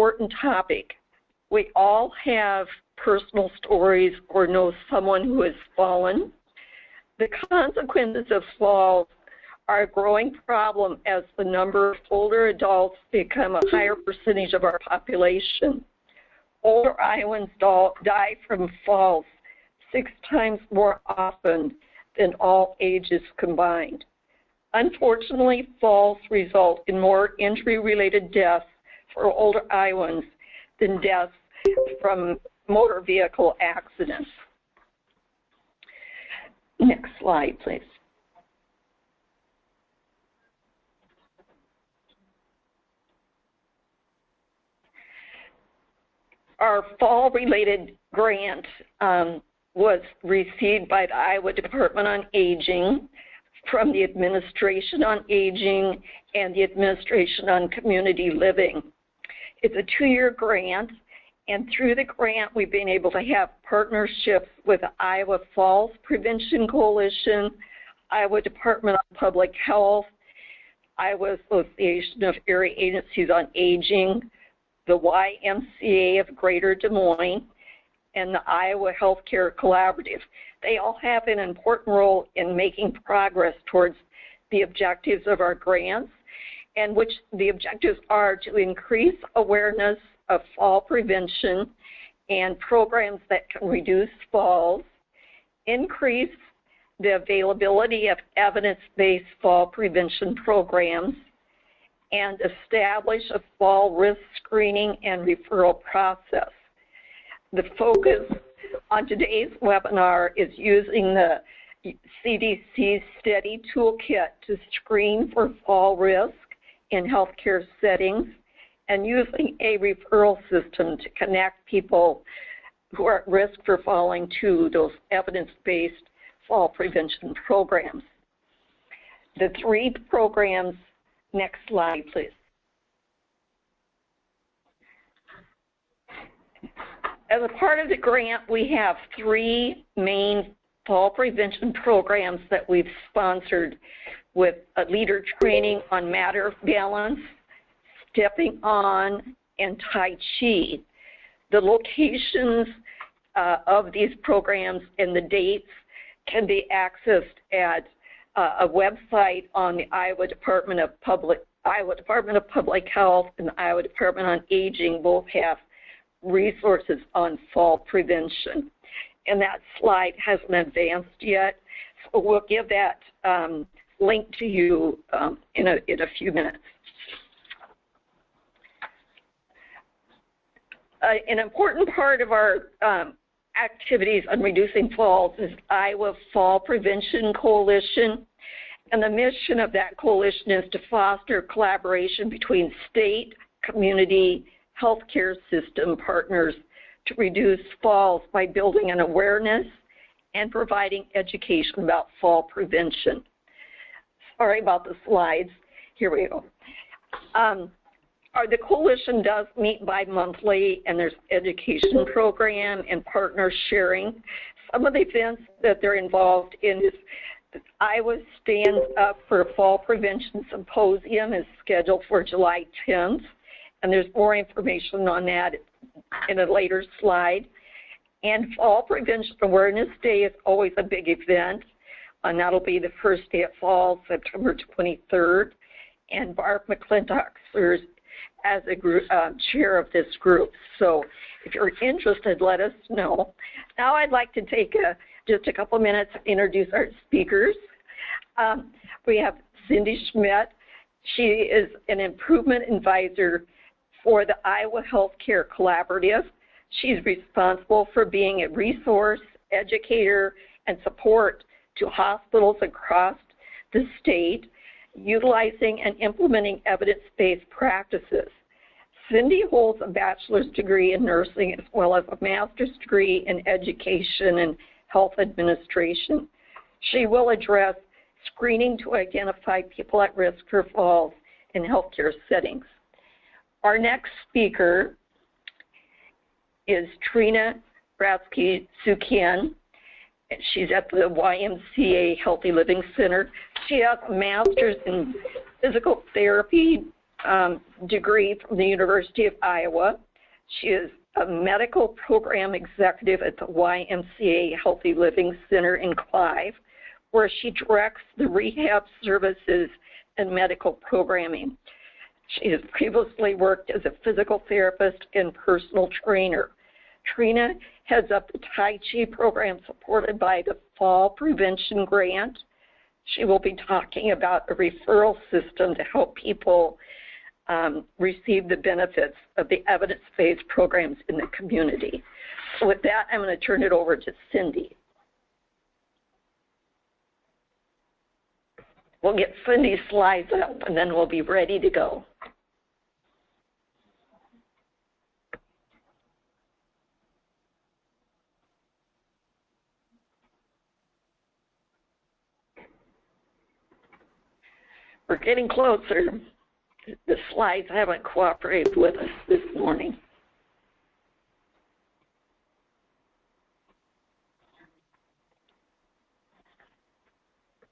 important topic. We all have personal stories or know someone who has fallen. The consequences of falls are a growing problem as the number of older adults become a higher percentage of our population. Older Iowans die from falls 6 times more often than all ages combined. Unfortunately, falls result in more injury-related deaths for older Iowans than deaths from motor vehicle accidents. Next slide, please. Our fall-related grant was received by the Iowa Department on Aging from the Administration on Aging and the Administration on Community Living. It's a 2-year grant, and through the grant, we've been able to have partnerships with the Iowa Falls Prevention Coalition, Iowa Department of Public Health, Iowa Association of Area Agencies on Aging, the YMCA of Greater Des Moines, and the Iowa Healthcare Collaborative. They all have an important role in making progress towards the objectives of our grants, and which the objectives are to increase awareness of fall prevention and programs that can reduce falls, increase the availability of evidence-based fall prevention programs, and establish a fall risk screening and referral process. The focus on today's webinar is using the CDC STEADY toolkit to screen for fall risk in healthcare settings and using a referral system to connect people who are at risk for falling to those evidence-based fall prevention programs. The 3 programs, next slide, please. As a part of the grant, we have 3 main fall prevention programs that we've sponsored with a leader training on matter of balance, stepping on, and Tai Chi. The locations of these programs and the dates can be accessed at a website on the Iowa Department of Public Health and the Iowa Department on Aging. Both have resources on fall prevention. And that slide hasn't advanced yet, so we'll give that link to you in a few minutes. An important part of our activities on reducing falls is Iowa Fall Prevention Coalition, and the mission of that coalition is to foster collaboration between state, community, healthcare system partners to reduce falls by building an awareness and providing education about fall prevention. Sorry about the slides. Here we go. The coalition does meet bi-monthly, and there's education program and partner sharing. Some of the events that they're involved in is Iowa Stands Up for Fall Prevention Symposium is scheduled for July 10th, and there's more information on that in a later slide. And Fall Prevention Awareness Day is always a big event, and that'll be the first day of fall, September 23rd. And Barb McClintock serves as a group, chair of this group. So if you're interested, let us know. Now I'd like to take just a couple minutes to introduce our speakers. We have Cindy Schmidt. She is an improvement advisor for the Iowa Healthcare Collaborative. She's responsible for being a resource, educator, and support to hospitals across the state, utilizing and implementing evidence-based practices. Cindy holds a bachelor's degree in nursing as well as a master's degree in education and health administration. She will address screening to identify people at risk for falls in healthcare settings. Our next speaker is Trina Bratsky-Sukian. She's at the YMCA Healthy Living Center. She has a master's in physical therapy, degree from the University of Iowa. She is a medical program executive at the YMCA Healthy Living Center in Clive, where she directs the rehab services and medical programming. She has previously worked as a physical therapist and personal trainer. Trina heads up the Tai Chi program supported by the Fall Prevention Grant. She will be talking about a referral system to help people receive the benefits of the evidence-based programs in the community. So with that, I'm going to turn it over to Cindy. We'll get Cindy's slides up, and then we'll be ready to go. We're getting closer. The slides haven't cooperated with us this morning.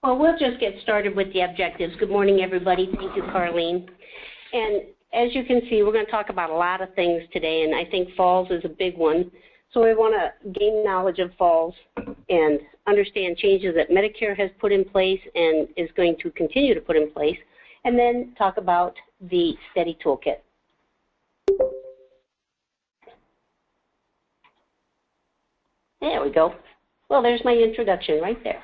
Well, we'll just get started with the objectives. Good morning, everybody. Thank you, Carlene. And as you can see, we're going to talk about a lot of things today, and I think falls is a big one. So we want to gain knowledge of falls and understand changes that Medicare has put in place and is going to continue to put in place, and then talk about the STEADY Toolkit. There we go. Well, there's my introduction right there.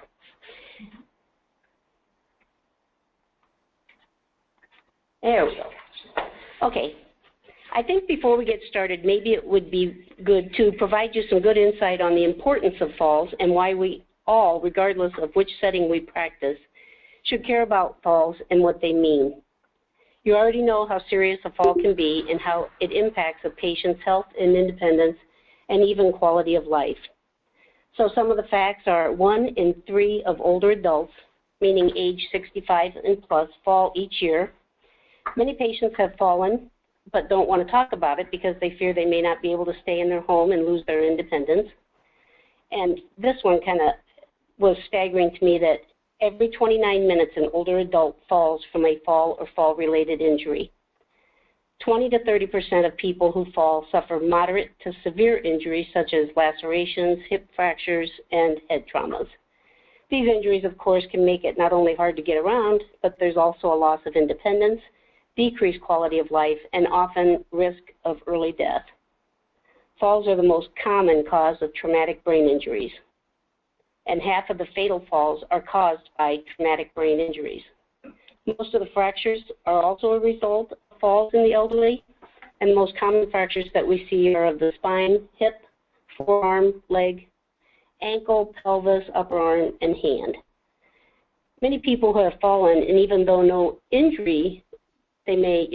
There we go. Okay. I think before we get started, maybe it would be good to provide you some good insight on the importance of falls and why we all, regardless of which setting we practice, should care about falls and what they mean. You already know how serious a fall can be and how it impacts a patient's health and independence and even quality of life. So some of the facts are 1 in 3 of older adults, meaning age 65 and plus, fall each year. Many patients have fallen but don't want to talk about it because they fear they may not be able to stay in their home and lose their independence. And this one kind of was staggering to me, that every 29 minutes an older adult falls from a fall or fall-related injury. 20 to 30% of people who fall suffer moderate to severe injuries such as lacerations, hip fractures, and head traumas. These injuries, of course, can make it not only hard to get around, but there's also a loss of independence, decreased quality of life, and often risk of early death. Falls are the most common cause of traumatic brain injuries, and half of the fatal falls are caused by traumatic brain injuries. Most of the fractures are also a result of falls in the elderly, and the most common fractures that we see are of the spine, hip, forearm, leg, ankle, pelvis, upper arm, and hand. Many people who have fallen, and even though no injury, they may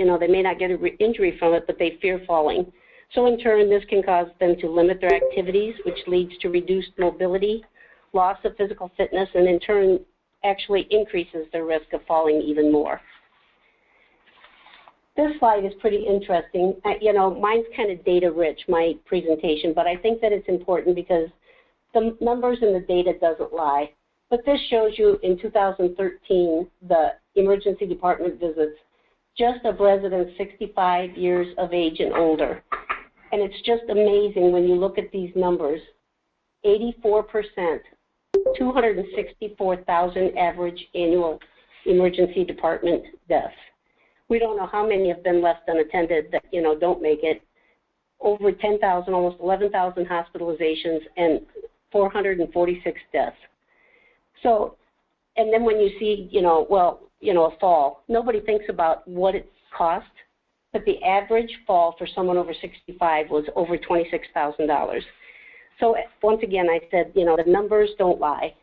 not get an injury from it, but they fear falling. So in turn, this can cause them to limit their activities, which leads to reduced mobility, loss of physical fitness, and in turn actually increases their risk of falling even more. This slide is pretty interesting. Mine's kind of data rich, my presentation, but I think that it's important because the numbers and the data doesn't lie. But this shows you in 2013, the emergency department visits just of residents 65 years of age and older. And it's just amazing when you look at these numbers. 84%, 264,000 average annual emergency department deaths. We don't know how many have been left unattended that, don't make it. Over 10,000, almost 11,000 hospitalizations and 446 deaths. So, and then when you see, a fall, nobody thinks about what it cost, but the average fall for someone over 65 was over $26,000. So once again, I said, the numbers don't lie.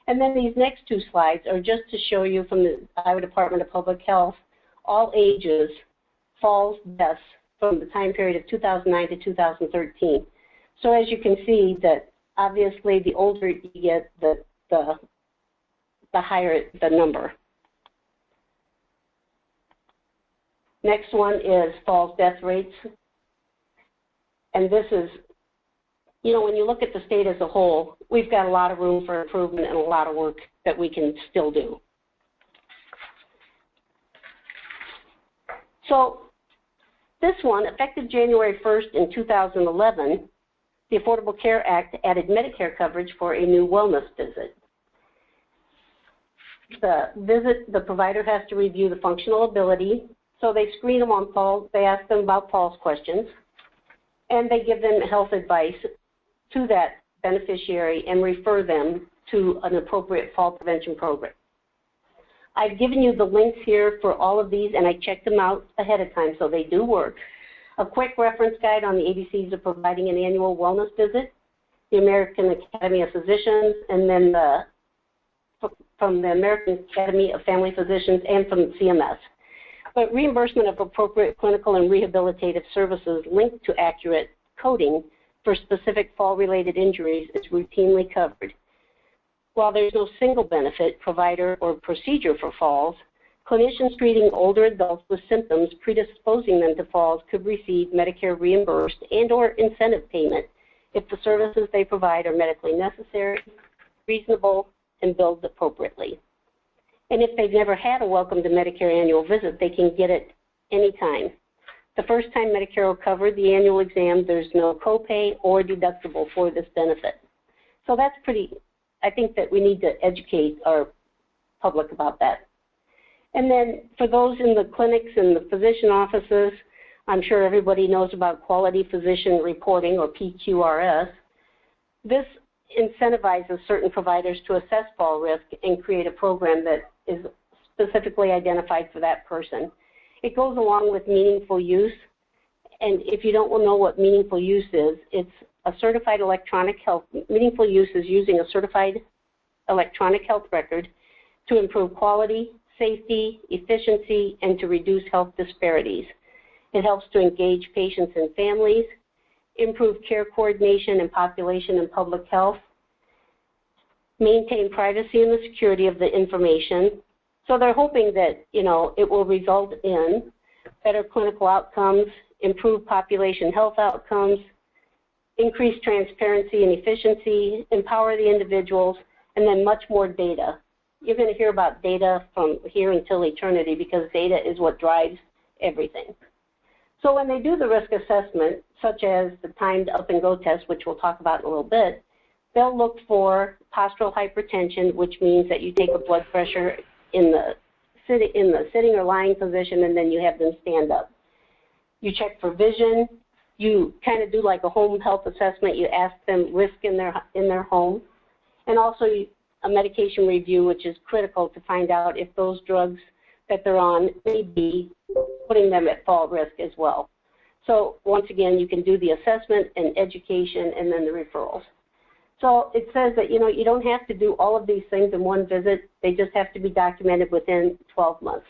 And then these next two slides are just to show you from the Iowa Department of Public Health, all ages, falls, deaths from the time period of 2009 to 2013. So as you can see that obviously the older you get, the higher the number. Next one is falls death rates. And this is, when you look at the state as a whole, we've got a lot of room for improvement and a lot of work that we can still do. So this one, effective January 1st in 2011, the Affordable Care Act added Medicare coverage for a new wellness visit. The provider has to review the functional ability, so they screen them on falls, they ask them about falls questions, and they give them health advice to that beneficiary and refer them to an appropriate fall prevention program. I've given you the links here for all of these, and I checked them out ahead of time, so they do work. A quick reference guide on the ABCs of providing an annual wellness visit, the American Academy of Physicians, and then from the American Academy of Family Physicians and from CMS. But reimbursement of appropriate clinical and rehabilitative services linked to accurate coding for specific fall-related injuries is routinely covered. While there's no single benefit, provider, or procedure for falls, clinicians treating older adults with symptoms predisposing them to falls could receive Medicare reimbursed and/or incentive payment if the services they provide are medically necessary, reasonable, and billed appropriately. And if they've never had a Welcome to Medicare annual visit, they can get it anytime. The first time Medicare will cover the annual exam, there's no copay or deductible for this benefit. So that's I think that we need to educate our public about that. And then for those in the clinics and the physician offices, I'm sure everybody knows about Quality Physician Reporting, or PQRS. This incentivizes certain providers to assess fall risk and create a program that is specifically identified for that person. It goes along with meaningful use, and if you don't know what meaningful use is, it's a certified electronic health. Meaningful use is using a certified electronic health record to improve quality, safety, efficiency, and to reduce health disparities. It helps to engage patients and families, improve care coordination and population and public health, maintain privacy and the security of the information. So they're hoping that, it will result in better clinical outcomes, improved population health outcomes, increase transparency and efficiency, empower the individuals, and then much more data. You're going to hear about data from here until eternity because data is what drives everything. So when they do the risk assessment, such as the timed up and go test, which we'll talk about in a little bit, they'll look for postural hypertension, which means that you take a blood pressure in the sitting or lying position, and then you have them stand up. You check for vision. You kind of do like a home health assessment. You ask them risk in their home, and also a medication review, which is critical to find out if those drugs that they're on may be putting them at fall risk as well. So once again, you can do the assessment and education and then the referrals. So it says that, you don't have to do all of these things in one visit. They just have to be documented within 12 months.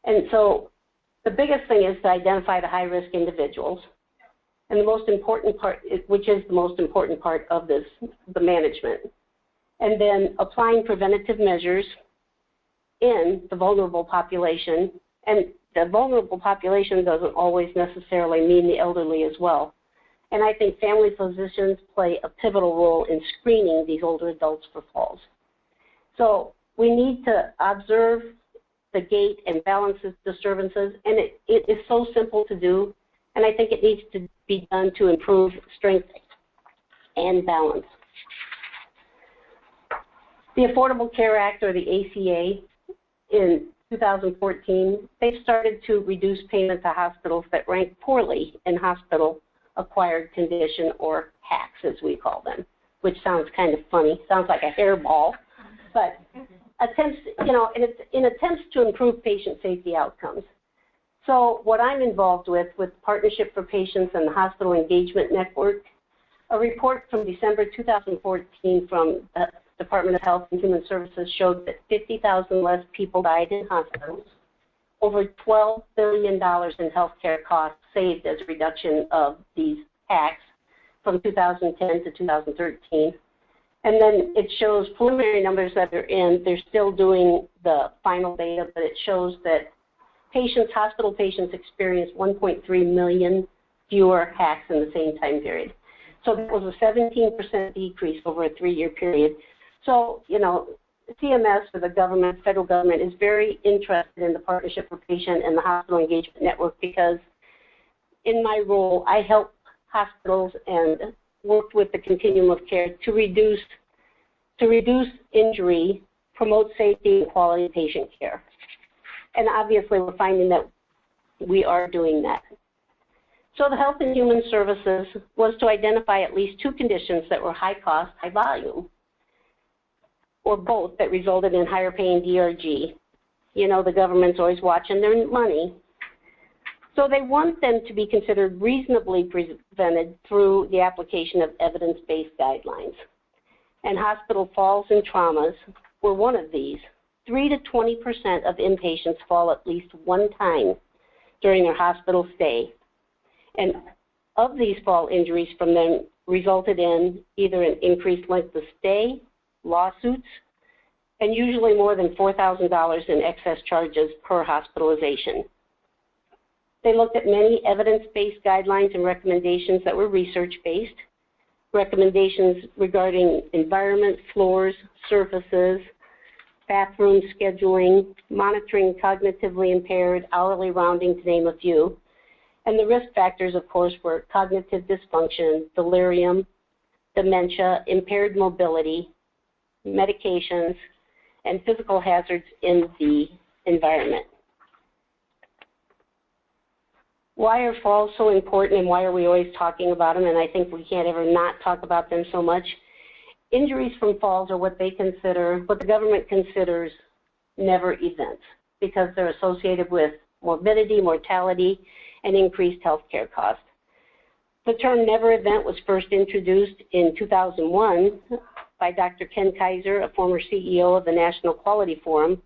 And so the biggest thing is to identify the high-risk individuals. And the most important part, which is the most important part of this, the management. And then applying preventative measures in the vulnerable population. And the vulnerable population doesn't always necessarily mean the elderly as well. And I think family physicians play a pivotal role in screening these older adults for falls. So we need to observe the gait and balance disturbances, and it is so simple to do, and I think it needs to be done to improve strength and balance. The Affordable Care Act, or the ACA, in 2014, they started to reduce payment to hospitals that rank poorly in hospital-acquired condition, or HACs, as we call them, which sounds kind of funny. Sounds like a hairball, but attempts, in attempts to improve patient safety outcomes. So what I'm involved with Partnership for Patients and the Hospital Engagement Network, a report from December 2014 from the Department of Health and Human Services showed that 50,000 less people died in hospitals, over $12 billion in healthcare costs saved as a reduction of these HACs from 2010 to 2013. And then it shows preliminary numbers that are in. They're still doing the final data, but it shows that hospital patients experienced 1.3 million fewer HACs in the same time period. So that was a 17% decrease over a 3-year period. So, CMS, or the government, federal government, is very interested in the Partnership for Patient and the Hospital Engagement Network because in my role, I help hospitals and work with the continuum of care to reduce injury, promote safety and quality of patient care. And obviously, we're finding that we are doing that. So the Health and Human Services was to identify at least 2 conditions that were high cost, high volume, or both that resulted in higher paying DRG. You know, the government's always watching their money. So they want them to be considered reasonably prevented through the application of evidence-based guidelines. And hospital falls and traumas were one of these. 3 to 20% of inpatients fall at least one time during their hospital stay. And of these fall injuries from them resulted in either an increased length of stay, lawsuits, and usually more than $4,000 in excess charges per hospitalization. They looked at many evidence-based guidelines and recommendations that were research-based, recommendations regarding environment, floors, surfaces, bathroom scheduling, monitoring cognitively impaired, hourly rounding, to name a few. And the risk factors, of course, were cognitive dysfunction, delirium, dementia, impaired mobility, medications, and physical hazards in the environment. Why are falls so important and why are we always talking about them? And I think we can't ever not talk about them so much. Injuries from falls are what the government considers never events because they're associated with morbidity, mortality, and increased health care costs. The term never event was first introduced in 2001 by Dr. Ken Kaiser, a former CEO of the National Quality Forum,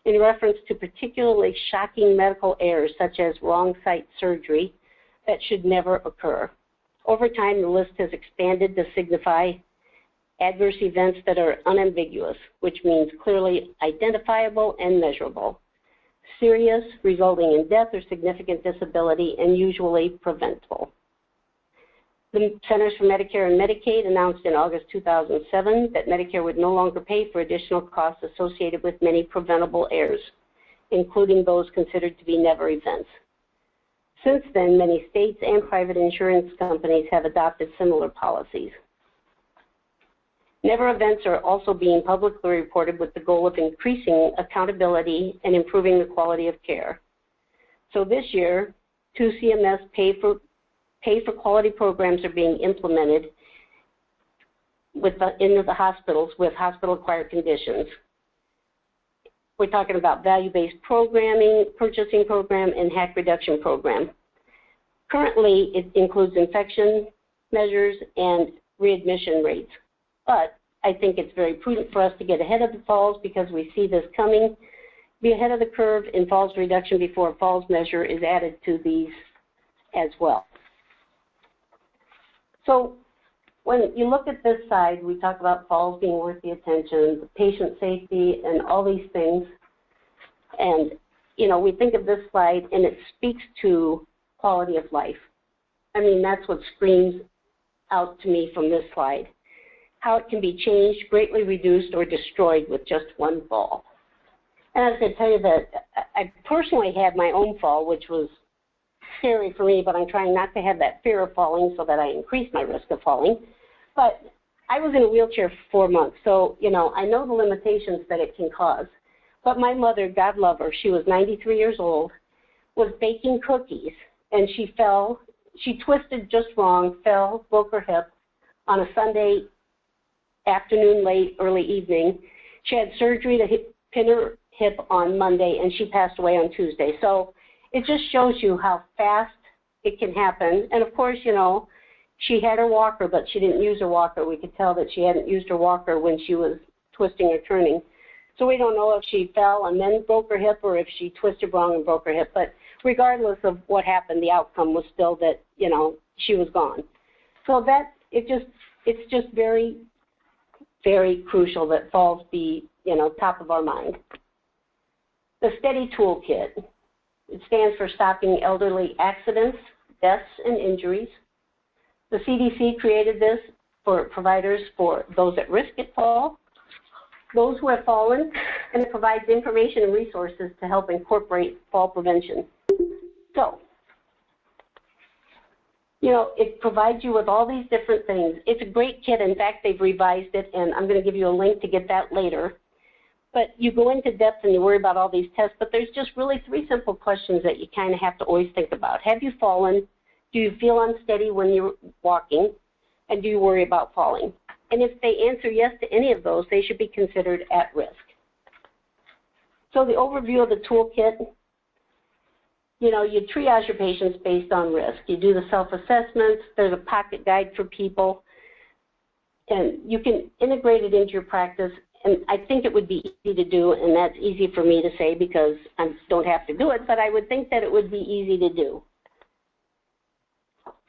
in reference to particularly shocking medical errors such as wrong site surgery that should never occur. Over time, the list has expanded to signify adverse events that are unambiguous, which means clearly identifiable and measurable, serious, resulting in death or significant disability, and usually preventable. The Centers for Medicare and Medicaid announced in August 2007 that Medicare would no longer pay for additional costs associated with many preventable errors, including those considered to be never events. Since then, many states and private insurance companies have adopted similar policies. Never events are also being publicly reported with the goal of increasing accountability and improving the quality of care. So this year, 2 CMS pay for quality programs are being implemented into the hospitals with hospital-acquired conditions. We're talking about value-based programming, purchasing program, and hack reduction program. Currently, it includes infection measures and readmission rates. But I think it's very prudent for us to get ahead of the falls because we see this coming. Be ahead of the curve in falls reduction before a falls measure is added to these as well. So when you look at this side, we talk about falls being worth the attention, patient safety, and all these things. And, you know, we think of this slide, and it speaks to quality of life. I mean, that's what screams out to me from this slide. How it can be changed, greatly reduced, or destroyed with just one fall. And I was going to tell you that I personally had my own fall, which was scary for me, but I'm trying not to have that fear of falling so that I increase my risk of falling. But I was in a wheelchair for 4 months, so, you know, I know the limitations that it can cause. But my mother, God love her, she was 93 years old, was baking cookies, and she fell. She twisted just wrong, fell, broke her hip on a Sunday afternoon, late, early evening. She had surgery to pin her hip on Monday, and she passed away on Tuesday. So it just shows you how fast it can happen. And of course, you know, she had her walker, but she didn't use her walker. We could tell that she hadn't used her walker when she was twisting or turning. So we don't know if she fell and then broke her hip or if she twisted wrong and broke her hip. But regardless of what happened, the outcome was still that, you know, she was gone. So that, it's just very, very crucial that falls be, you know, top of our mind. The STEADY Toolkit. It stands for Stopping Elderly Accidents, Deaths, and Injuries. The CDC created this for providers for those at risk at fall. those who have fallen, and it provides information and resources to help incorporate fall prevention. So, you know, it provides you with all these different things. It's a great kit. In fact, they've revised it, and I'm going to give you a link to get that later. But you go into depth and you worry about all these tests, but there's just really 3 simple questions that you kind of have to always think about. Have you fallen? Do you feel unsteady when you're walking? And do you worry about falling? And if they answer yes to any of those, they should be considered at risk. So the overview of the toolkit, you know, you triage your patients based on risk. You do the self-assessments. There's a pocket guide for people. And you can integrate it into your practice. And I think it would be easy to do, and that's easy for me to say because I don't have to do it, but I would think that it would be easy to do.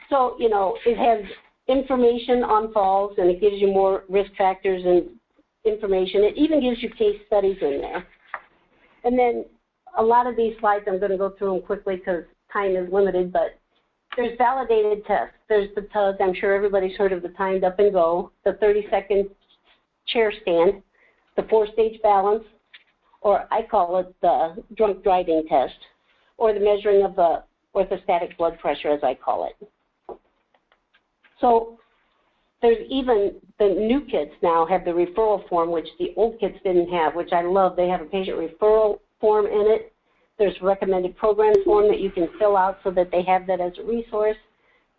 So, you know, it has information on falls, and it gives you more risk factors and information. It even gives you case studies in there. And then a lot of these slides, I'm going to go through them quickly because time is limited, but there's validated tests. There's the TUG. I'm sure everybody's heard of the timed up and go, the 30-second chair stand, the 4-stage balance, or I call it the drunk driving test, or the measuring of the orthostatic blood pressure, as I call it. So there's even the new kits now have the referral form, which the old kits didn't have, which I love. They have a patient referral form in it. There's a recommended program form that you can fill out so that they have that as a resource.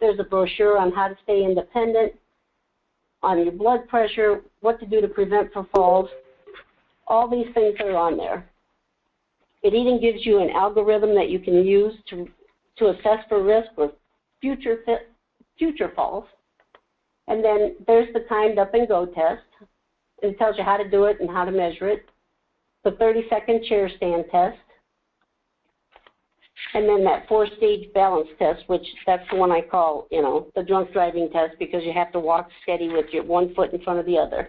There's a brochure on how to stay independent, on your blood pressure, what to do to prevent for falls. All these things are on there. It even gives you an algorithm that you can use to assess for risk for future falls. And then there's the timed up and go test. It tells you how to do it and how to measure it. The 30-second chair stand test. And then that 4-stage balance test, which that's the one I call, you know, the drunk driving test because you have to walk steady with your one foot in front of the other.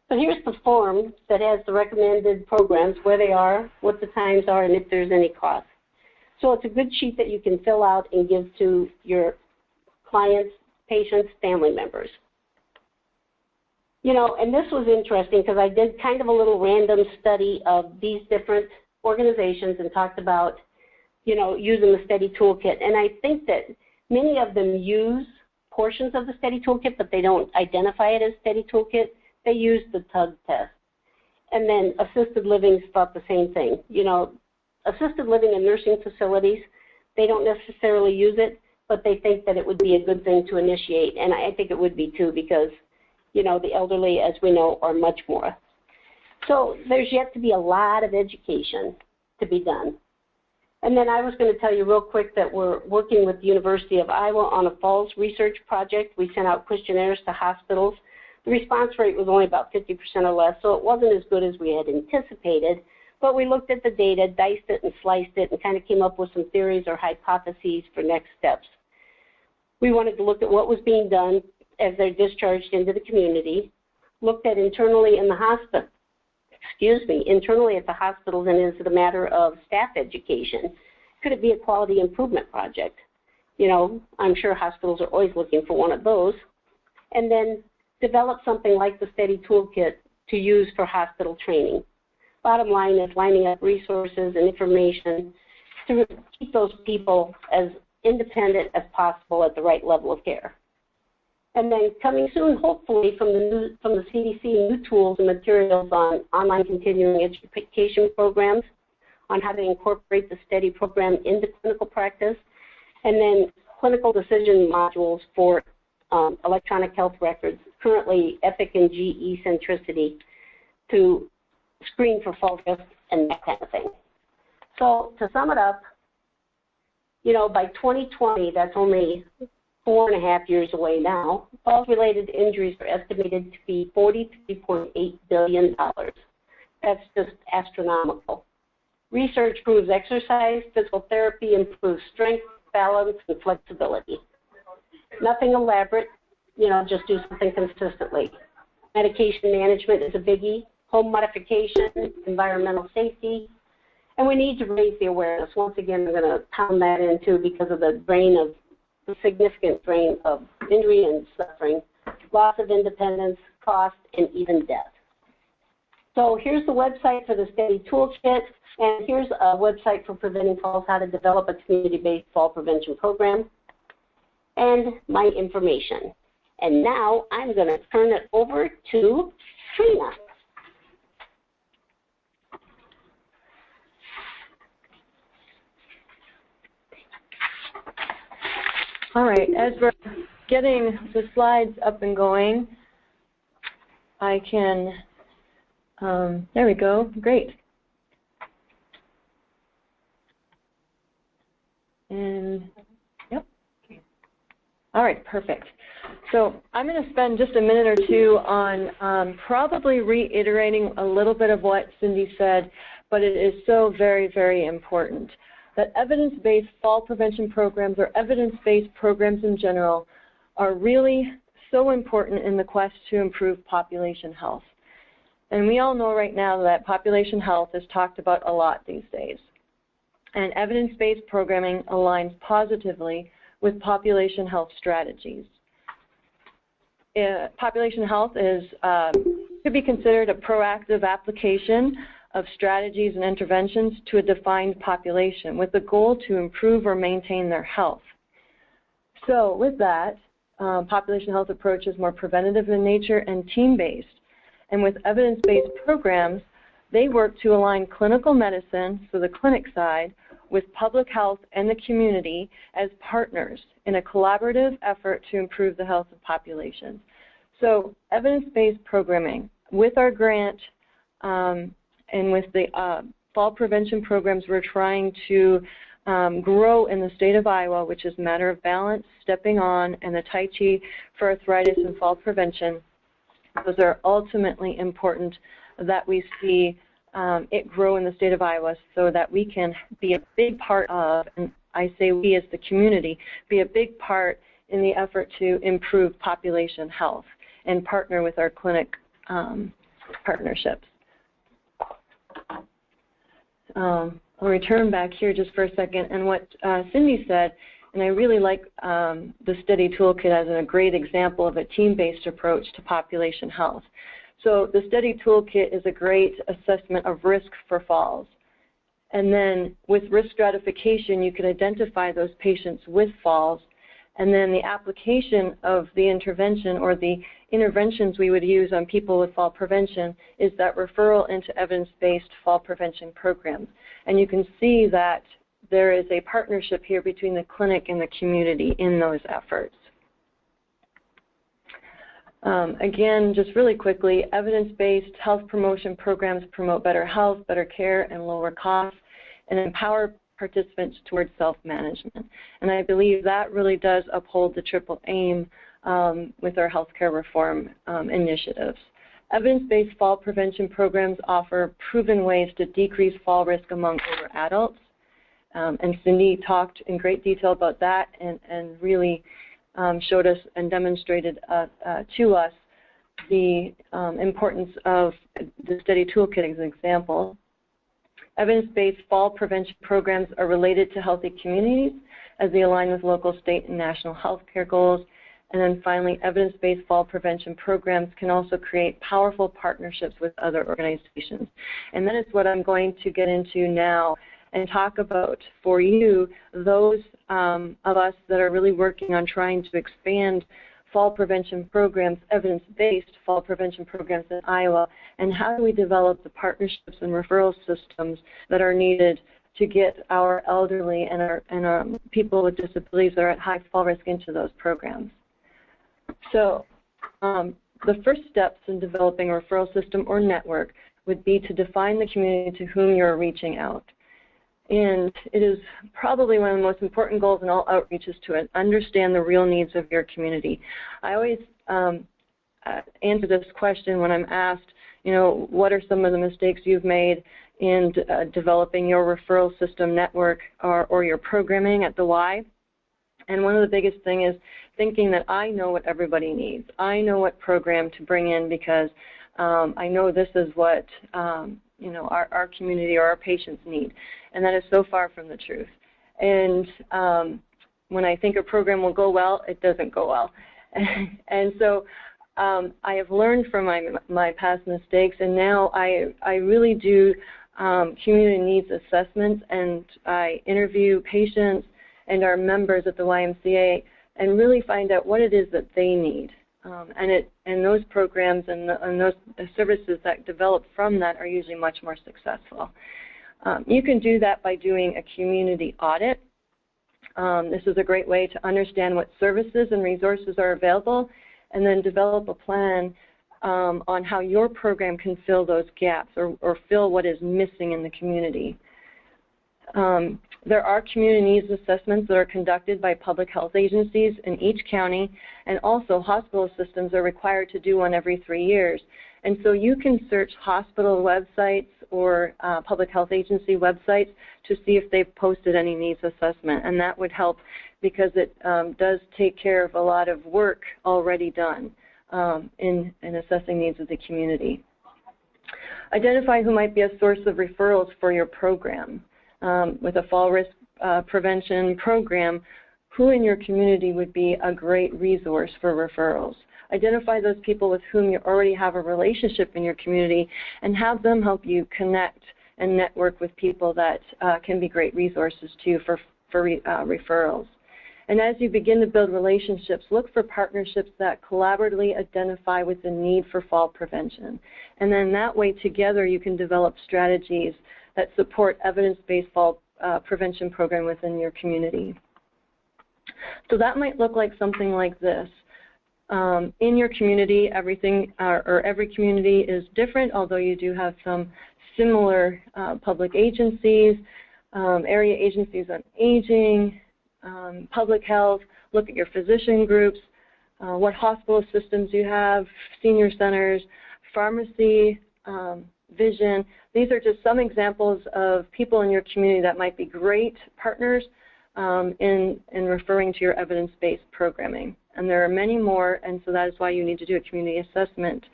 So here's the form that has the recommended programs, where they are, what the times are, and if there's any cost. So it's a good sheet that you can fill out and give to your clients, patients, family members. You know, and this was interesting because I did kind of a little random study of these different organizations and talked about, you know, using the STEADY toolkit. And I think that many of them use portions of the STEADY toolkit, but they don't identify it as STEADY toolkit. They use the TUG test. And then assisted living is about the same thing. You know, assisted living in nursing facilities, they don't necessarily use it, but they think that it would be a good thing to initiate. And I think it would be too because, you know, the elderly, as we know, are much more. So there's yet to be a lot of education to be done. And then I was going to tell you real quick that we're working with the University of Iowa on a falls research project. We sent out questionnaires to hospitals. The response rate was only about 50% or less, so it wasn't as good as we had anticipated. But we looked at the data, diced it and sliced it, and kind of came up with some theories or hypotheses for next steps. We wanted to look at what was being done as they're discharged into the community, looked at internally in the hospital, internally at the hospitals, and is it a matter of staff education? Could it be a quality improvement project? You know, I'm sure hospitals are always looking for one of those. And then develop something like the STEADY toolkit to use for hospital training. Bottom line is lining up resources and information to keep those people as independent as possible at the right level of care. And then coming soon, hopefully, from the CDC, new tools and materials on online continuing education programs, on how to incorporate the STEADY program into clinical practice, and then clinical decision modules for electronic health records, currently EPIC and GE centricity, to screen for falls risk and that kind of thing. So to sum it up, you know, by 2020, that's only 4.5 years away now, falls-related injuries are estimated to be $43.8 billion. That's just astronomical. Research proves exercise, physical therapy improves strength, balance, and flexibility. Nothing elaborate, you know, just do something consistently. Medication management is a biggie, home modification, environmental safety, and we need to raise the awareness. Once again, I'm going to pound that in too because of the significant drain of injury and suffering, loss of independence, cost, and even death. So here's the website for the study toolkit, and here's a website for Preventing Falls, how to develop a community-based fall prevention program, and my information. And now I'm going to turn it over to Trina. All right, as we're getting the slides up and going, I can, there we go, great. And, yep. All right, perfect. So I'm going to spend just a minute or two on probably reiterating a little bit of what Cindy said, but it is so very, very important that evidence-based fall prevention programs or evidence-based programs in general are really so important in the quest to improve population health. And we all know right now that population health is talked about a lot these days. And evidence-based programming aligns positively with population health strategies. Population health is, could be considered a proactive application of strategies and interventions to a defined population with the goal to improve or maintain their health. So with that, population health approach is more preventative in nature and team-based. And with evidence-based programs, they work to align clinical medicine, so the clinic side, with public health and the community as partners in a collaborative effort to improve the health of populations. So evidence-based programming, with our grant and with the fall prevention programs we're trying to grow in the state of Iowa, which is Matter of Balance, Stepping On, and the Tai Chi for Arthritis and Fall Prevention, those are ultimately important that we see it grow in the state of Iowa so that we can be a big part of, and I say we as the community, be a big part in the effort to improve population health and partner with our clinic partnerships. I'll return back here just for a second, and what Cindy said, and I really like the study toolkit as a great example of a team-based approach to population health. So the study toolkit is a great assessment of risk for falls. And then with risk stratification, you can identify those patients with falls. And then the application of the intervention or the interventions we would use on people with fall prevention is that referral into evidence-based fall prevention programs. And you can see that there is a partnership here between the clinic and the community in those efforts. Again, just really quickly, evidence-based health promotion programs promote better health, better care, and lower costs, and empower participants towards self-management. And I believe that really does uphold the triple aim with our healthcare reform initiatives. Evidence-based fall prevention programs offer proven ways to decrease fall risk among older adults. And Cindy talked in great detail about that and really showed us and demonstrated to us the importance of the study toolkit as an example. Evidence-based fall prevention programs are related to healthy communities as they align with local, state, and national health care goals. And then finally, evidence-based fall prevention programs can also create powerful partnerships with other organizations. And that is what I'm going to get into now and talk about for you, those of us that are really working on trying to expand fall prevention programs, evidence-based fall prevention programs in Iowa, and how do we develop the partnerships and referral systems that are needed to get our elderly and our people with disabilities that are at high fall risk into those programs. So the first steps in developing a referral system or network would be to define the community to whom you're reaching out. And it is probably one of the most important goals in all outreach is to understand the real needs of your community. I always answer this question when I'm asked, you know, what are some of the mistakes you've made in developing your referral system network or your programming at the Y? And one of the biggest things is thinking that I know what everybody needs. I know what program to bring in because I know this is what you know, our community or our patients need. And that is so far from the truth. And when I think a program will go well, it doesn't go well. And so I have learned from my past mistakes, and now I really do community needs assessments, and I interview patients and our members at the YMCA and really find out what it is that they need. And those programs and those services that develop from that are usually much more successful. You can do that by doing a community audit. This is a great way to understand what services and resources are available, and then develop a plan on how your program can fill those gaps or fill what is missing in the community. There are community needs assessments that are conducted by public health agencies in each county, and also hospital systems are required to do one every 3 years. And so you can search hospital websites or public health agency websites to see if they've posted any needs assessment, and that would help because it does take care of a lot of work already done in assessing needs of the community. Identify who might be a source of referrals for your program. With a fall risk prevention program, who in your community would be a great resource for referrals? Identify those people with whom you already have a relationship in your community and have them help you connect and network with people that can be great resources to you for referrals. And as you begin to build relationships, look for partnerships that collaboratively identify with the need for fall prevention. And then that way together you can develop strategies that support evidence-based fall prevention program within your community. So that might look like something like this. In your community, every community is different, although you do have some similar public agencies, area agencies on aging, public health. Look at your physician groups, what hospital systems you have, senior centers, pharmacy, vision. These are just some examples of people in your community that might be great partners in referring to your evidence-based programming. And there are many more, and so that is why you need to do a community assessment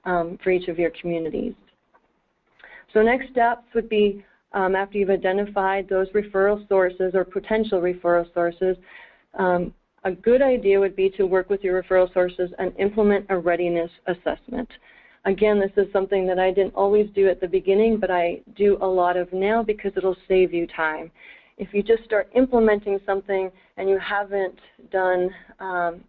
for each of your communities. So next steps would be, after you've identified those referral sources or potential referral sources, a good idea would be to work with your referral sources and implement a readiness assessment. Again, this is something that I didn't always do at the beginning, but I do a lot of now because it'll save you time. If you just start implementing something and you haven't done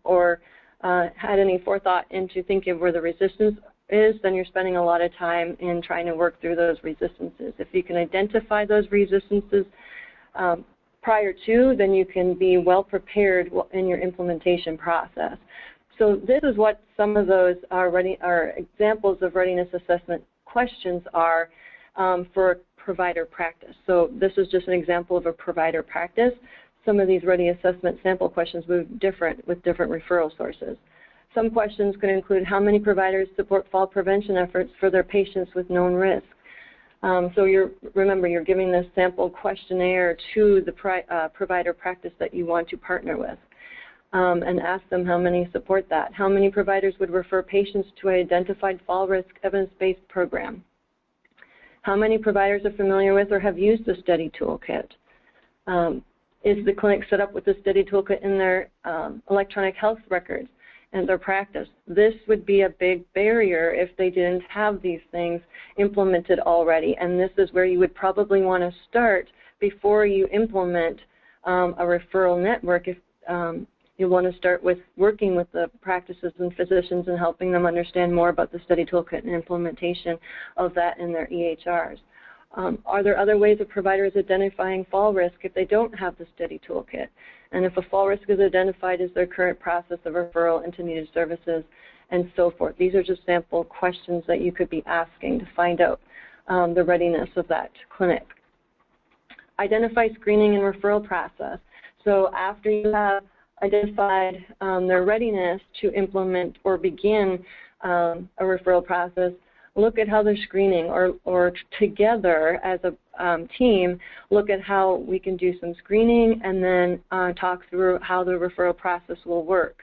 or had any forethought into thinking of where the resistance is, then you're spending a lot of time in trying to work through those resistances. If you can identify those resistances prior to, then you can be well prepared in your implementation process. So this is what some of those are examples of readiness assessment questions are for provider practice. So this is just an example of a provider practice. Some of these ready assessment sample questions will be different with different referral sources. Some questions could include how many providers support fall prevention efforts for their patients with known risk. So remember, you're giving this sample questionnaire to the provider practice that you want to partner with. And ask them how many support that. How many providers would refer patients to an identified fall risk evidence-based program? How many providers are familiar with or have used the study toolkit? Is the clinic set up with the study toolkit in their electronic health records and their practice? This would be a big barrier if they didn't have these things implemented already, and this is where you would probably want to start before you implement a referral network. If you want to start with working with the practices and physicians and helping them understand more about the study toolkit and implementation of that in their EHRs. Are there other ways of providers identifying fall risk if they don't have the study toolkit? And if a fall risk is identified, is their current process of referral into needed services, and so forth? These are just sample questions that you could be asking to find out the readiness of that clinic. Identify screening and referral process. So after you have identified their readiness to implement or begin a referral process, look at how they're screening, or together as a team, look at how we can do some screening and then talk through how the referral process will work.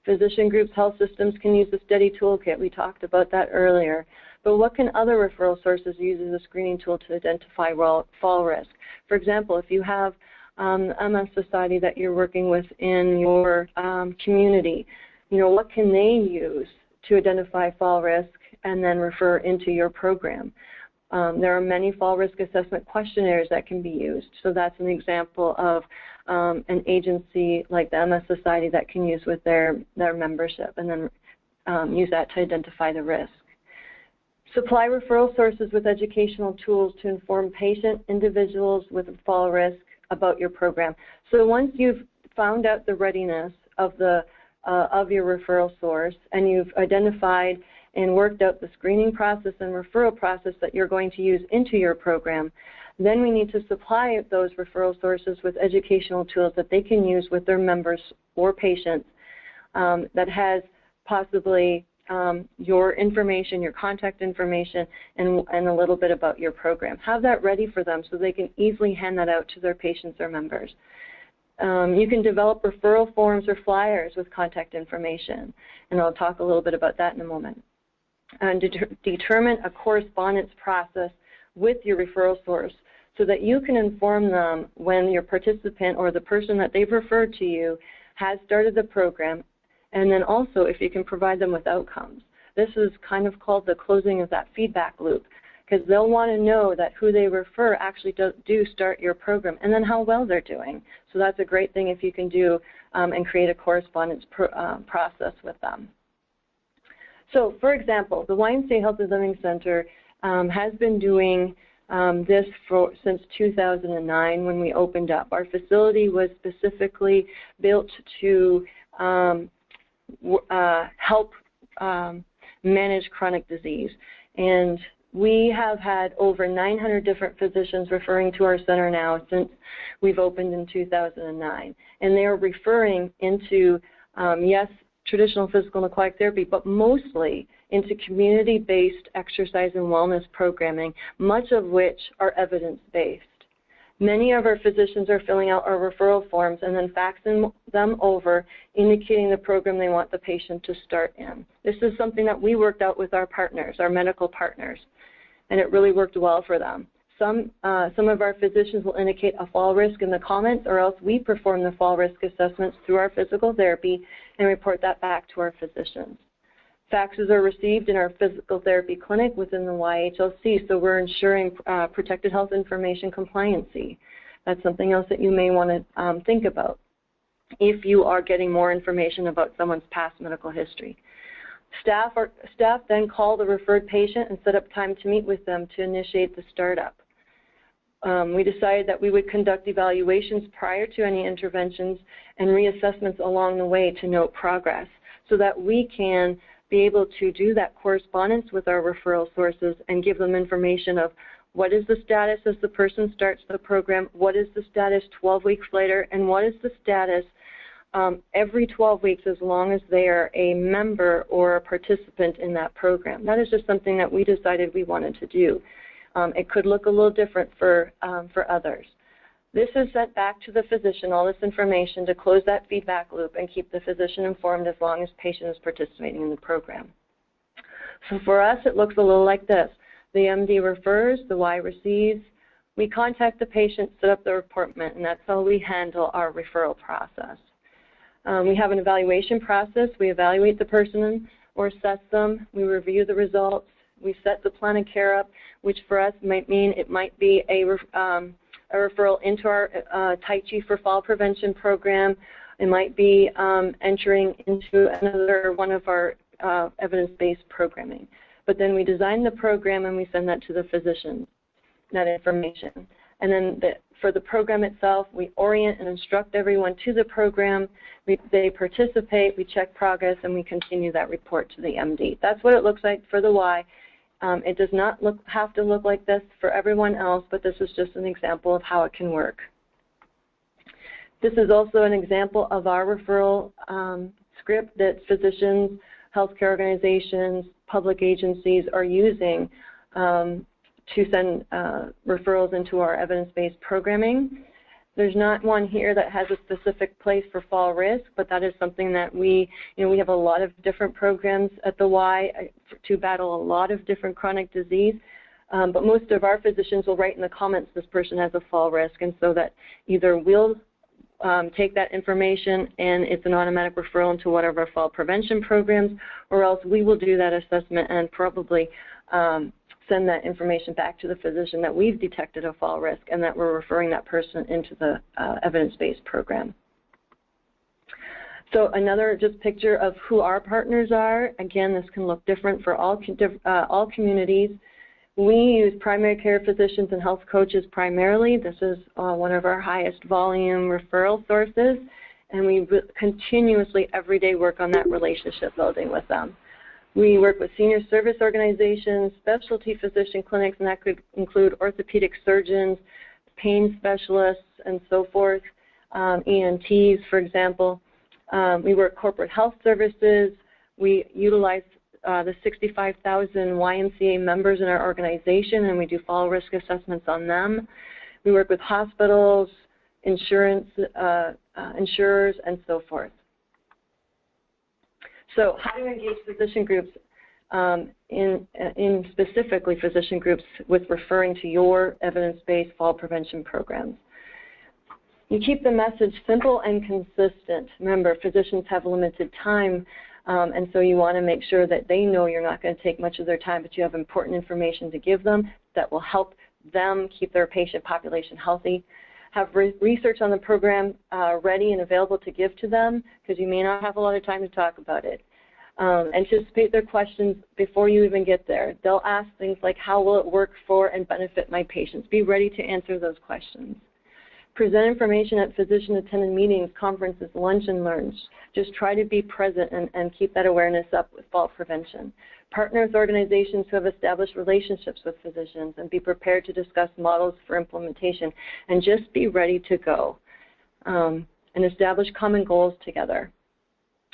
Physician groups, health systems can use the study toolkit. We talked about that earlier. But what can other referral sources use as a screening tool to identify fall risk? For example, if you have MS Society that you're working with in your community, what can they use to identify fall risk and then refer into your program. There are many fall risk assessment questionnaires that can be used. So that's an example of an agency like the MS Society that can use with their membership and then use that to identify the risk. Supply referral sources with educational tools to inform patient individuals with fall risk about your program. So once you've found out the readiness of your referral source and you've identified and worked out the screening process and referral process that you're going to use into your program, then we need to supply those referral sources with educational tools that they can use with their members or patients that has possibly your information, your contact information, and a little bit about your program. Have that ready for them so they can easily hand that out to their patients or members. You can develop referral forms or flyers with contact information, and I'll talk a little bit about that in a moment. And determine a correspondence process with your referral source so that you can inform them when your participant or the person that they've referred to you has started the program, and then also if you can provide them with outcomes. This is kind of called the closing of that feedback loop, because they'll want to know that who they refer actually do start your program and then how well they're doing. So that's a great thing if you can do and create a correspondence process with them. So, for example, the YMCA Healthy Living Center has been doing this since 2009 when we opened up. Our facility was specifically built to help manage chronic disease. And we have had over 900 different physicians referring to our center now since we've opened in 2009. And they are referring into, yes, traditional physical and aquatic therapy, but mostly into community-based exercise and wellness programming, much of which are evidence-based. Many of our physicians are filling out our referral forms and then faxing them over, indicating the program they want the patient to start in. This is something that we worked out with our partners, our medical partners, and it really worked well for them. Some of our physicians will indicate a fall risk in the comments, or else we perform the fall risk assessments through our physical therapy and report that back to our physicians. Faxes are received in our physical therapy clinic within the YHLC, so we're ensuring protected health information compliancy. That's something else that you may want to think about if you are getting more information about someone's past medical history. Staff then call the referred patient and set up time to meet with them to initiate the startup. We decided that we would conduct evaluations prior to any interventions and reassessments along the way to note progress so that we can be able to do that correspondence with our referral sources and give them information of what is the status as the person starts the program, what is the status 12 weeks later, and what is the status every 12 weeks as long as they are a member or a participant in that program. That is just something that we decided we wanted to do. It could look a little different for others. This is sent back to the physician, all this information, to close that feedback loop and keep the physician informed as long as patient is participating in the program. So for us, it looks a little like this. The MD refers, the Y receives. We contact the patient, set up the appointment, and that's how we handle our referral process. We have an evaluation process. We evaluate the person or assess them. We review the results. We set the plan of care up, which for us might mean it might be a referral into our Tai Chi for Fall Prevention program. It might be entering into another one of our evidence-based programming. But then we design the program and we send that to the physician, that information. And then for the program itself, we orient and instruct everyone to the program. They participate, we check progress, and we continue that report to the MD. That's what it looks like for the Y. It does not have to look like this for everyone else, but this is just an example of how it can work. This is also an example of our referral script that physicians, healthcare organizations, public agencies are using to send referrals into our evidence-based programming. There's not one here that has a specific place for fall risk, but that is something that we have a lot of different programs at the Y to battle a lot of different chronic disease. But most of our physicians will write in the comments this person has a fall risk, and so that either we'll take that information and it's an automatic referral into one of our fall prevention programs, or else we will do that assessment and probably send that information back to the physician that we've detected a fall risk and that we're referring that person into the evidence-based program. So another just picture of who our partners are. Again, this can look different for all communities. We use primary care physicians and health coaches primarily. This is one of our highest volume referral sources, and we continuously every day work on that relationship building with them. We work with senior service organizations, specialty physician clinics, and that could include orthopedic surgeons, pain specialists, and so forth, ENTs, for example. We work corporate health services. We utilize the 65,000 YMCA members in our organization, and we do fall risk assessments on them. We work with hospitals, insurers, and so forth. So how do you engage physician groups, in specifically physician groups with referring to your evidence-based fall prevention programs? You keep the message simple and consistent. Remember, physicians have limited time, and so you want to make sure that they know you're not going to take much of their time, but you have important information to give them that will help them keep their patient population healthy. Have research on the program ready and available to give to them, because you may not have a lot of time to talk about it. Anticipate their questions before you even get there. They'll ask things like, how will it work for and benefit my patients? Be ready to answer those questions. Present information at physician-attended meetings, conferences, lunch and learns. Just try to be present and keep that awareness up with fall prevention. Partner with organizations who have established relationships with physicians and be prepared to discuss models for implementation, and just be ready to go and establish common goals together.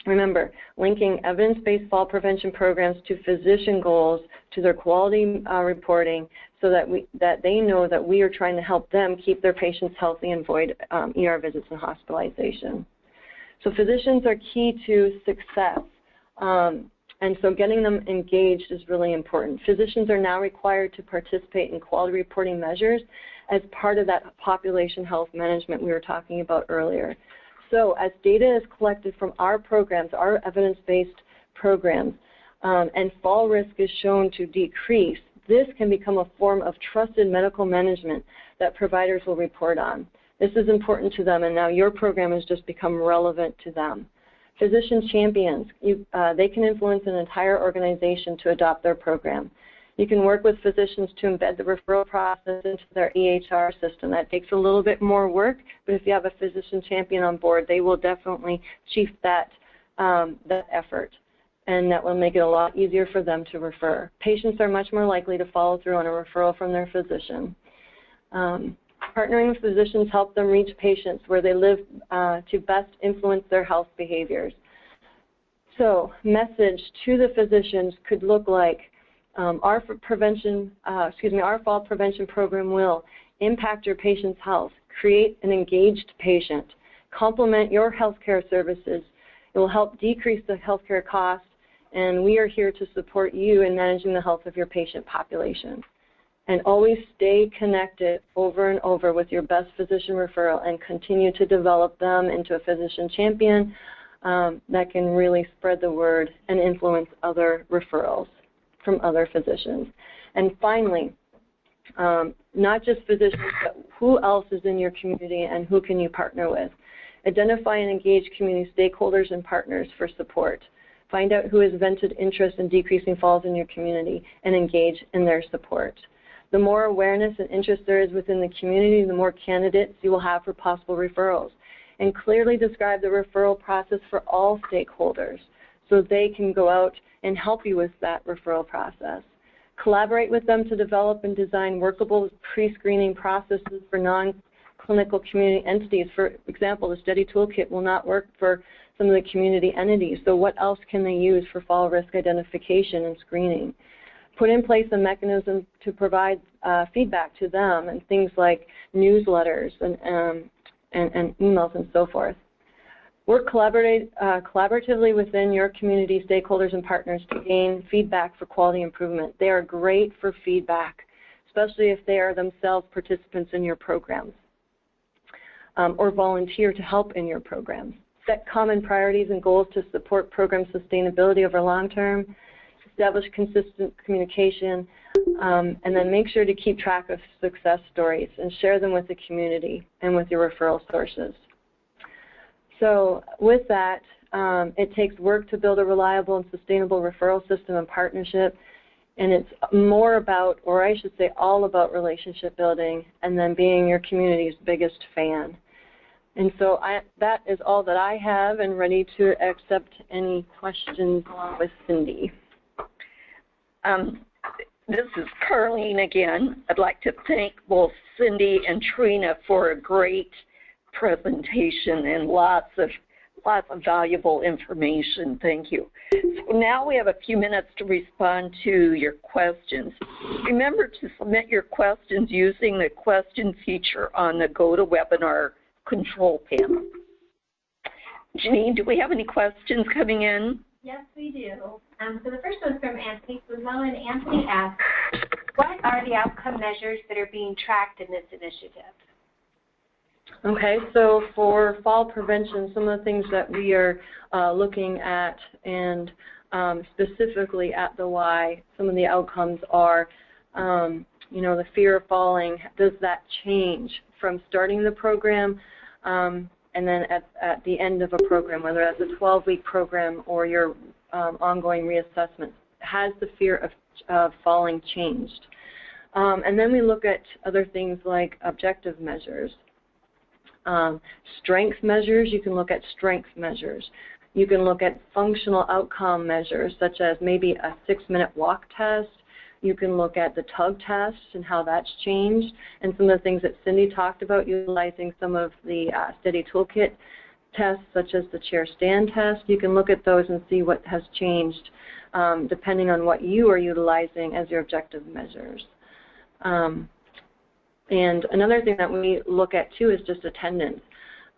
Remember, linking evidence-based fall prevention programs to physician goals, to their quality reporting, so that they know that we are trying to help them keep their patients healthy and avoid ER visits and hospitalization. So physicians are key to success, and so getting them engaged is really important. Physicians are now required to participate in quality reporting measures as part of that population health management we were talking about earlier. So as data is collected from our programs, our evidence-based programs, and fall risk is shown to decrease, this can become a form of trusted medical management that providers will report on. This is important to them, and now your program has just become relevant to them. Physician champions, they can influence an entire organization to adopt their program. You can work with physicians to embed the referral process into their EHR system. That takes a little bit more work, but if you have a physician champion on board, they will definitely chief that effort, and that will make it a lot easier for them to refer. Patients are much more likely to follow through on a referral from their physician. Partnering with physicians help them reach patients where they live to best influence their health behaviors. So, message to the physicians could look like, our fall prevention program will impact your patient's health, create an engaged patient, complement your healthcare services. It will help decrease the healthcare costs, and we are here to support you in managing the health of your patient population. And always stay connected over and over with your best physician referral and continue to develop them into a physician champion that can really spread the word and influence other referrals from other physicians. And finally, not just physicians, but who else is in your community and who can you partner with? Identify and engage community stakeholders and partners for support. Find out who has vented interest in decreasing falls in your community and engage in their support. The more awareness and interest there is within the community, the more candidates you will have for possible referrals. And clearly describe the referral process for all stakeholders so they can go out and help you with that referral process. Collaborate with them to develop and design workable pre-screening processes for non-clinical community entities. For example, the study toolkit will not work for some of the community entities, so what else can they use for fall risk identification and screening? Put in place a mechanism to provide feedback to them, and things like newsletters and emails and so forth. Work collaboratively within your community stakeholders and partners to gain feedback for quality improvement. They are great for feedback, especially if they are themselves participants in your programs. or volunteer to help in your programs. Set common priorities and goals to support program sustainability over long term. Establish consistent communication, and then make sure to keep track of success stories and share them with the community and with your referral sources. So with that, it takes work to build a reliable and sustainable referral system and partnership, and it's more about, or I should say all about, relationship building and then being your community's biggest fan. And so that is all that I have, and ready to accept any questions along with Cindy. This is Carlene again. I'd like to thank both Cindy and Trina for a great presentation and lots of valuable information. Thank you. So now we have a few minutes to respond to your questions. Remember to submit your questions using the question feature on the GoToWebinar control panel. Janine, do we have any questions coming in? Yes, we do. So the first one is from Anthony Fuzell, and Anthony asks, what are the outcome measures that are being tracked in this initiative? Okay, so for fall prevention, some of the things that we are looking at, and specifically at the Y, some of the outcomes are, you know, the fear of falling. Does that change from starting the program and then at the end of a program, whether that's a 12-week program or your ongoing reassessment? Has the fear of falling changed? And then we look at other things like objective measures. Strength measures, you can look at strength measures. You can look at functional outcome measures, such as maybe a 6-minute walk test. You can look at the tug test and how that's changed, and some of the things that Cindy talked about, utilizing some of the Steady Toolkit tests, such as the chair stand test. You can look at those and see what has changed depending on what you are utilizing as your objective measures. And another thing that we look at too is just attendance.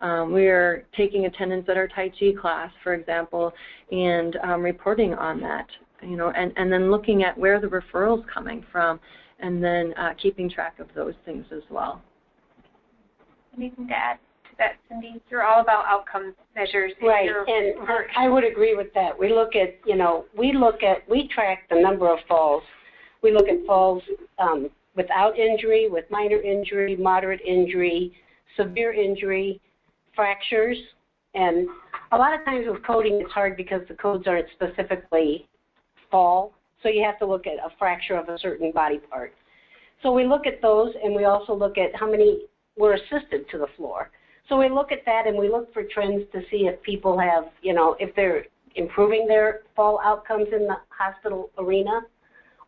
We are taking attendance at our Tai Chi class, for example, and reporting on that, you know, and then looking at where the referral's coming from, and then keeping track of those things as well. Anything to add to that, Cindy? You're all about outcome measures. Right, and I would agree with that. We look at, you know, we track the number of falls. We look at falls without injury, with minor injury, moderate injury, severe injury, fractures, and a lot of times with coding it's hard because the codes aren't specifically fall, so you have to look at a fracture of a certain body part. So we look at those, and we also look at how many were assisted to the floor. So we look at that, and we look for trends to see if people have, you know, if they're improving their fall outcomes in the hospital arena,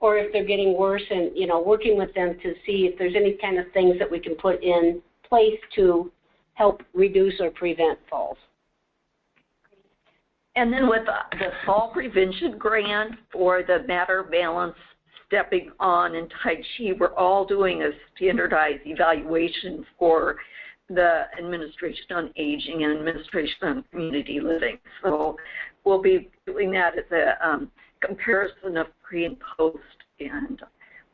or if they're getting worse, and, you know, working with them to see if there's any kind of things that we can put in place to help reduce or prevent falls. And then with the fall prevention grant for the matter, balance, stepping on, and Tai Chi, we're all doing a standardized evaluation for the Administration on Aging and Administration on Community Living. So we'll be doing that as a comparison of pre and post, and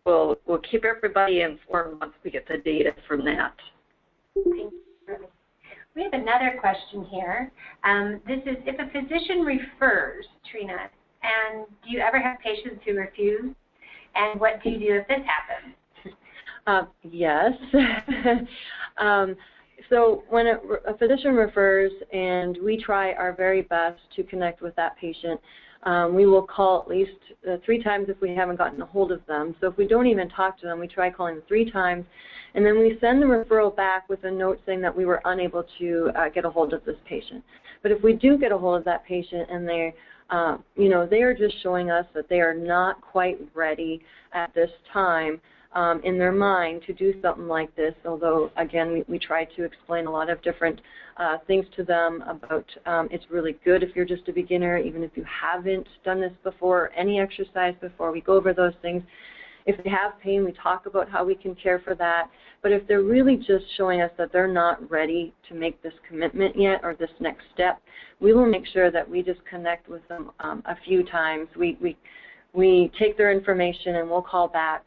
we'll keep everybody informed once we get the data from that. Thank you. We have another question here. This is, if a physician refers, Trina, and do you ever have patients who refuse? And what do you do if this happens? Yes. So when a physician refers and we try our very best to connect with that patient, we will call at least 3 times if we haven't gotten a hold of them. So if we don't even talk to them, we try calling them 3 times, and then we send the referral back with a note saying that we were unable to get a hold of this patient. But if we do get a hold of that patient and they, you know, they are just showing us that they are not quite ready at this time in their mind to do something like this, although, again, we try to explain a lot of different things to them about it's really good if you're just a beginner, even if you haven't done this before, any exercise before. We go over those things. If they have pain, we talk about how we can care for that. But if they're really just showing us that they're not ready to make this commitment yet or this next step, we will make sure that we just connect with them a few times. We take their information and we'll call back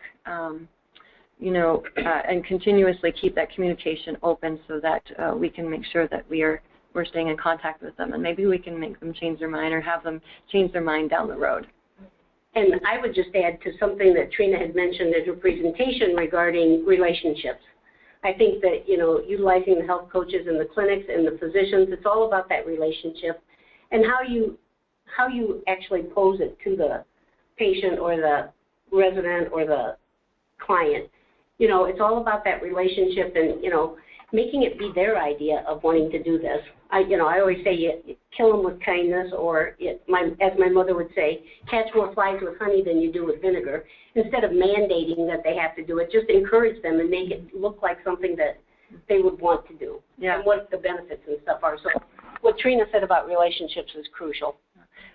and continuously keep that communication open so that we can make sure that we're staying in contact with them, and maybe we can make them change their mind or have them change their mind down the road. And I would just add to something that Trina had mentioned in her presentation regarding relationships. I think that, utilizing the health coaches and the clinics and the physicians, it's all about that relationship and how you actually pose it to the patient or the resident or the client. It's all about that relationship and, making it be their idea of wanting to do this. I always say you kill them with kindness, or as my mother would say, catch more flies with honey than you do with vinegar. Instead of mandating that they have to do it, just encourage them and make it look like something that they would want to do, and what the benefits and stuff are. So what Trina said about relationships is crucial.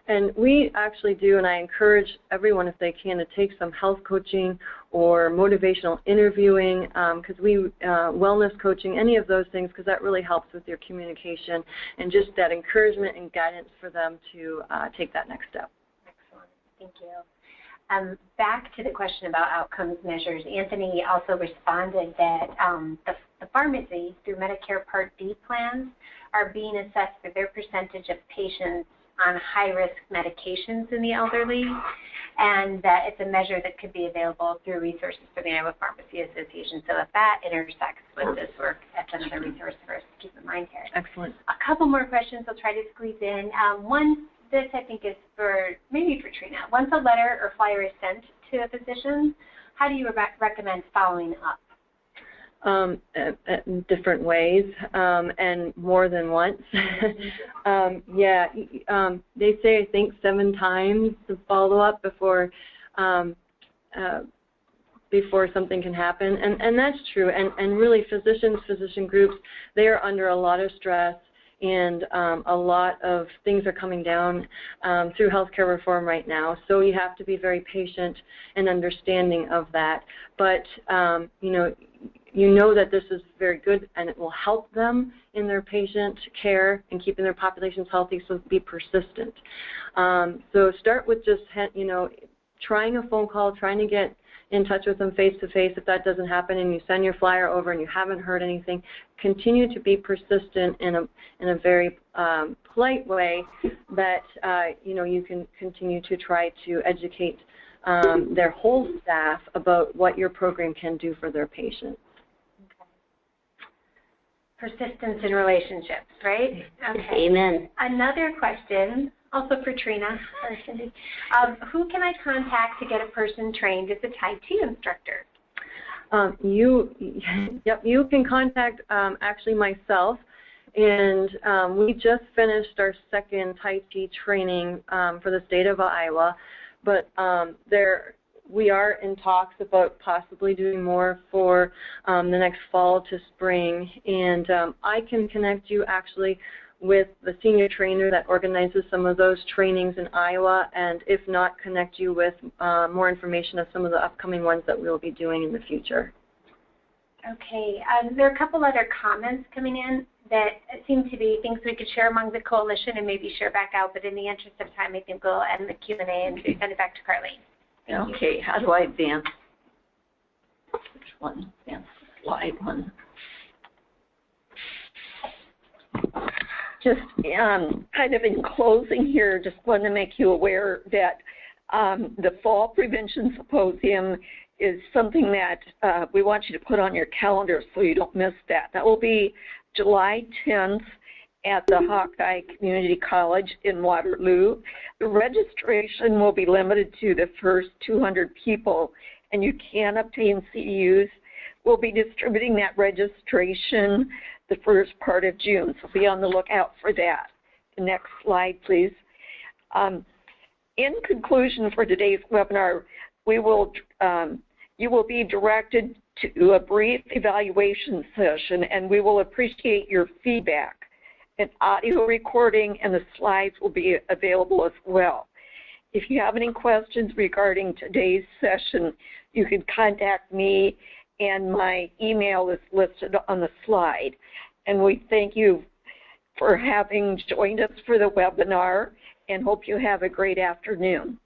And we actually do, and I encourage everyone, if they can, to take some health coaching or motivational interviewing, because wellness coaching, any of those things, because that really helps with your communication and just that encouragement and guidance for them to take that next step. Excellent. Thank you. Back to the question about outcomes measures, Anthony also responded that the pharmacies through Medicare Part D plans are being assessed for their percentage of patients on high-risk medications in the elderly, and that it's a measure that could be available through resources for the Iowa Pharmacy Association. So if that intersects with this work, that's another resource for us to keep in mind here. Excellent. A couple more questions I'll try to squeeze in. One, this I think is maybe for Trina. Once a letter or flyer is sent to a physician, how do you recommend following up? Different ways, and more than once. They say, I think, 7 times to follow up before something can happen, and that's true. And really, physician groups, they are under a lot of stress, and a lot of things are coming down through healthcare reform right now. So you have to be very patient and understanding of that. But you know that this is very good and it will help them in their patient care and keeping their populations healthy, so be persistent. So start with just, trying a phone call, trying to get in touch with them face-to-face. If that doesn't happen and you send your flyer over and you haven't heard anything, continue to be persistent in a very polite way that, you can continue to try to educate their whole staff about what your program can do for their patients. Persistence in relationships, right? Okay. Amen. Another question, also for Trina or Cindy. Who can I contact to get a person trained as a Tai Chi instructor? You can contact actually myself, and we just finished our second Tai Chi training for the state of Iowa, but we are in talks about possibly doing more for the next fall to spring, and I can connect you actually with the senior trainer that organizes some of those trainings in Iowa, and if not, connect you with more information of some of the upcoming ones that we'll be doing in the future. Okay, there are a couple other comments coming in that seem to be things we could share among the coalition and maybe share back out, but in the interest of time, I think we'll end the Q&A and send it back to Carlene. Okay, how do I advance? Which one? Advance slide one. Just kind of in closing here, just want to make you aware that the Fall Prevention Symposium is something that we want you to put on your calendar so you don't miss that. That will be July 10th at the Hawkeye Community College in Waterloo. The registration will be limited to the first 200 people, and you can obtain CEUs. We'll be distributing that registration the first part of June, so be on the lookout for that. The next slide, please. In conclusion for today's webinar, you will be directed to a brief evaluation session, and we will appreciate your feedback. An audio recording and the slides will be available as well. If you have any questions regarding today's session, you can contact me, and my email is listed on the slide. And we thank you for having joined us for the webinar and hope you have a great afternoon.